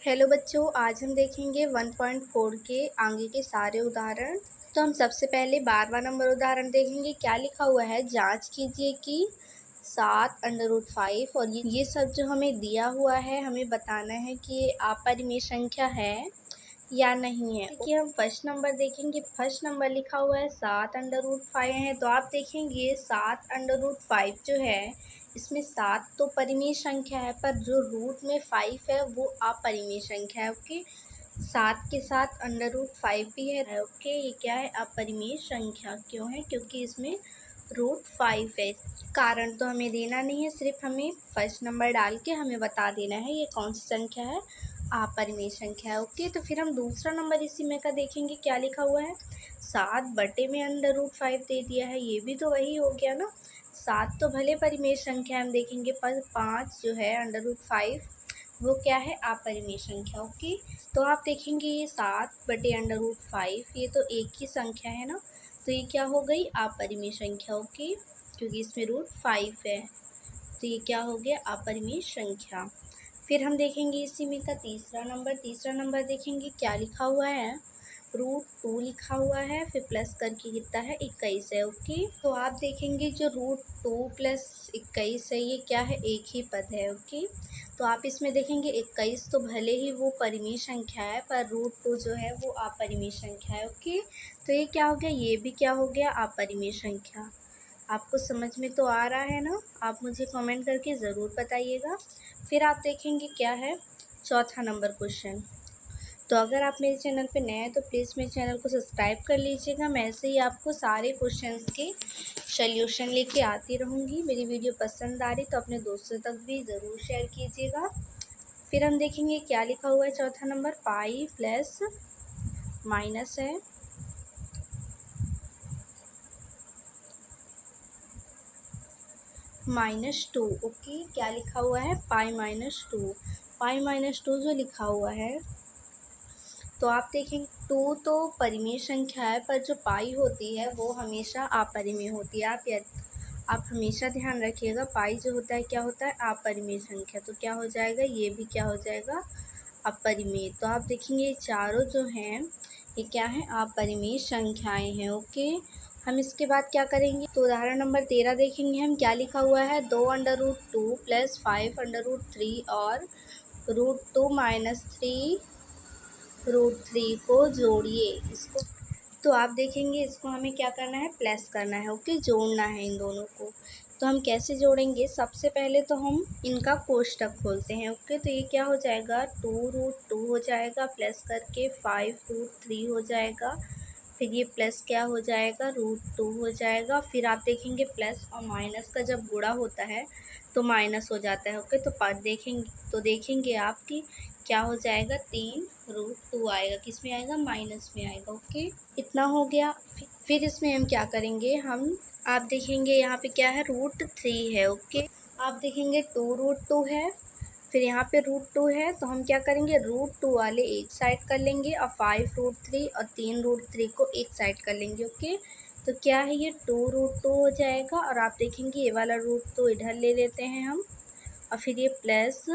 Hello बच्चों, आज हम देखेंगे 1.4 के आगे के सारे उदाहरण। तो हम सबसे पहले 12वां नंबर उदाहरण देखेंगे। क्या लिखा हुआ है, जांच कीजिए कि 7√5 और ये सब जो हमें दिया हुआ है, हमें बताना है कि ये अपरिमेय संख्या है या नहीं है। कि हम फर्स्ट नंबर देखेंगे। फर्स्ट नंबर लिखा हुआ है 7√5 है। तो आप देखेंगे 7√5 जो है, इसमें 7 तो परिमेय संख्या है, पर जो रूट में 5 है वो अपरिमेय संख्या है। ओके, 7 के साथ √5 भी है। ओके, ये क्या है, अपरिमेय संख्या। क्यों है? क्योंकि इसमें √5 है। कारण तो हमें देना नहीं है, सिर्फ हमें फर्स्ट नंबर डाल के हमें बता देना है ये कौन सी संख्या है, अपरिमेय संख्या है। ओके, तो फिर हम दूसरा नंबर इसी में का देखेंगे। क्या लिखा हुआ है, 7 बटे में √5 दे दिया है। ये भी तो वही हो गया ना, 7 तो भले परिमेय संख्या हम देखेंगे, पर 5 जो है √5 वो क्या है, अपरिमेय संख्या। ओके, तो आप देखेंगे ये 7 बटे √5 ये तो एक ही संख्या है ना, तो ये क्या हो गई, अपरिमेय संख्या। ओके, क्योंकि इसमें √5 है, तो ये क्या हो गया, अपरिमेय संख्या। फिर हम देखेंगे इसी में का तीसरा नंबर देखेंगे। क्या लिखा हुआ है, √2 लिखा हुआ है, फिर प्लस करके कितना है, 21 है। ओके, तो आप देखेंगे जो √2 प्लस 21 है, ये क्या है, एक ही पद है। ओके, तो आप इसमें देखेंगे 21 तो भले ही वो परिमेय संख्या है, पर √2 जो है वो अपरिमेय संख्या है। ओके, तो ये क्या हो गया, ये भी क्या हो गया, अपरिमेय संख्या। आपको समझ में तो आ रहा है ना? आप मुझे कमेंट करके ज़रूर बताइएगा। फिर आप देखेंगे क्या है, चौथा नंबर क्वेश्चन। तो अगर आप मेरे चैनल पे नए हैं तो प्लीज़ मेरे चैनल को सब्सक्राइब कर लीजिएगा। मैं ऐसे ही आपको सारे क्वेश्चंस के सल्यूशन लेके आती रहूँगी। मेरी वीडियो पसंद आ रही तो अपने दोस्तों तक भी ज़रूर शेयर कीजिएगा। फिर हम देखेंगे क्या लिखा हुआ है, चौथा नंबर, पाई प्लस माइनस है, -2। ओके, क्या लिखा हुआ है, पाई -2 जो लिखा हुआ है, तो आप देखेंगे 2 तो परिमेय संख्या है, पर जो पाई होती है वो हमेशा अपरिमेय होती है। आप हमेशा ध्यान रखिएगा, पाई जो होता है क्या होता है, अपरिमेय संख्या। तो क्या हो जाएगा, ये भी क्या हो जाएगा, अपरिमेय। तो आप देखेंगे ये चारों जो हैं ये क्या है, अपरिमेय संख्याएं हैं। ओके, हम इसके बाद क्या करेंगे, तो उदाहरण नंबर 13 देखेंगे हम। क्या लिखा हुआ है, 2√2 प्लस 5√3 और √2 - 3 को जोड़िए। इसको तो आप देखेंगे इसको हमें क्या करना है, प्लस करना है। ओके, जोड़ना है इन दोनों को। तो हम कैसे जोड़ेंगे, सबसे पहले तो हम इनका कोष्टक खोलते हैं। ओके, तो ये क्या हो जाएगा, 2√2 हो जाएगा, प्लस करके 5√3 हो जाएगा, फिर ये प्लस क्या हो जाएगा, √2 हो जाएगा। फिर आप देखेंगे प्लस और माइनस का जब गुणा होता है तो माइनस हो जाता है। ओके, तो देखेंगे आप कि क्या हो जाएगा, 3√2 आएगा, किस में आएगा, माइनस में आएगा। ओके, इतना हो गया। फिर इसमें हम क्या करेंगे, आप देखेंगे यहाँ पे क्या है, √3 है। ओके, आप देखेंगे 2√2 है, फिर यहाँ पे √2 है, तो हम क्या करेंगे, √2 वाले एक साइड कर लेंगे और 5√3 और 3√3 को एक साइड कर लेंगे। ओके, तो क्या है, ये 2√2 हो जाएगा। और आप देखेंगे ये वाला √2 इधर ले लेते हैं हम, और फिर ये प्लस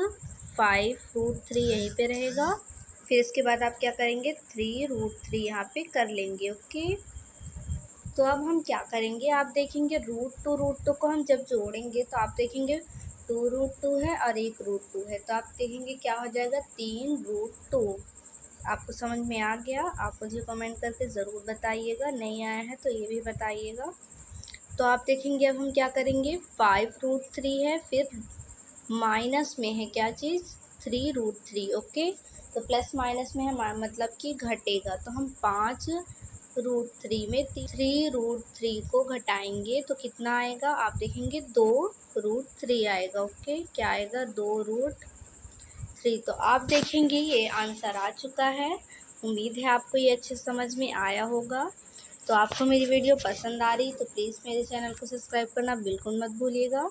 5√3 यहीं पे रहेगा। फिर इसके बाद आप क्या करेंगे, 3√3 यहाँ पे कर लेंगे। ओके, तो अब हम क्या करेंगे, आप देखेंगे √2 को हम जब जोड़ेंगे तो आप देखेंगे 2√2 है और एक √2 है, तो आप देखेंगे क्या हो जाएगा, 3√2। आपको समझ में आ गया? आप मुझे कमेंट करके ज़रूर बताइएगा, नहीं आया है तो ये भी बताइएगा। तो आप देखेंगे अब हम क्या करेंगे, 5√3 है, फिर माइनस में है क्या चीज़, 3√3। ओके, तो प्लस माइनस में है मतलब कि घटेगा, तो हम 5√3 में 3√3 को घटाएंगे तो कितना आएगा, आप देखेंगे 2√3 आएगा। ओके, क्या आएगा, 2√3। तो आप देखेंगे ये आंसर आ चुका है। उम्मीद है आपको ये अच्छे समझ में आया होगा। तो आपको मेरी वीडियो पसंद आ रही तो प्लीज़ मेरे चैनल को सब्सक्राइब करना बिल्कुल मत भूलिएगा।